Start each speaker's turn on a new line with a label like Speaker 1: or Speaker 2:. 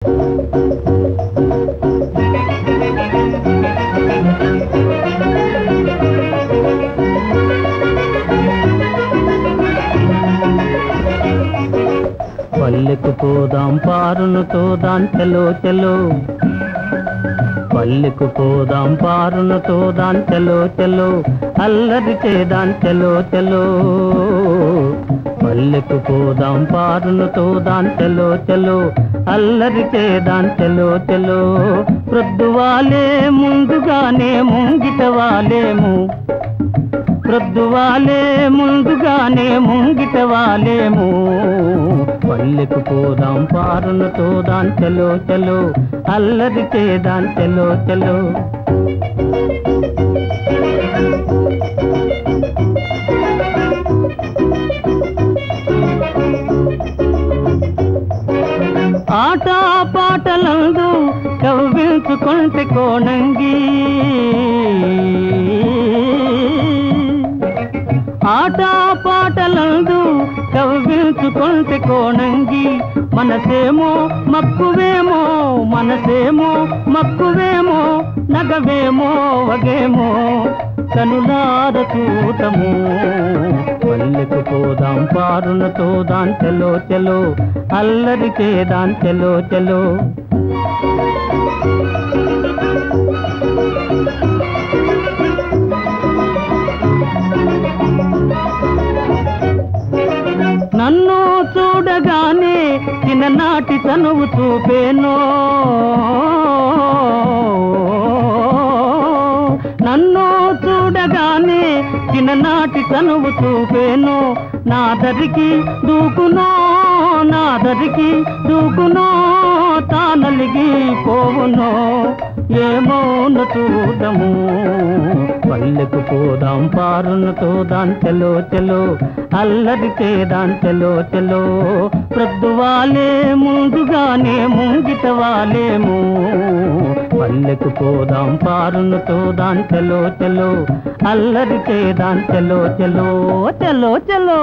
Speaker 1: పల్లెకు పోదాం పారును తోదాం చలో చలో, పల్లెకు పోదాం పారును తోదాం చలో చలో, అల్లరి చేదాం చలో చలో. పల్లెకు పోదాం పారును తోదాం చలో చలో, అల్లరి చేదాం చలో చలో. ప్రొద్దువాలే ముందుగానే ముంగిట వాలేము, ప్రొద్దువాలే ముందుగానే ముంగిట వాలేము. పల్లెకు పోదాం పారును తోదాం చలో చలో, అల్లరి చేదాం చలో చలో. ఆట పాటలందు కవ్వించుకొంటే కోణంగి, ఆట పాటలందు కవ్వించుకొంటే కోణంగి. మనసేమో మక్కువేమో, మనసేమో మక్కువేమో, నగవేమో వగేమో కనులార చూతము. పల్లెకు పోదాం పారును తోదాం చలో చలో, అల్లరి చేదాం చలో చలో. నన్ను చూడగానే చిన్ననాటి చనువు చూపేనో, నన్ను చూడగానే చిన్ననాటి చనువు చూపేనో. నా దరికి దూకునో, నా దరికి దూకునో, తానలిగి పోవునో ఏమోను చూడము. పల్లెకు పోదాం పారును తోదాం చలో చలో, అల్లరి చేదాం చలో చలో. ప్రొద్దువాలే ముందుగానే ముంగిట వాలేము. పల్లెకు పోదాం పారును తోదాం చలో చలో, అల్లరి చేదాం చలో చలో చలో చలో.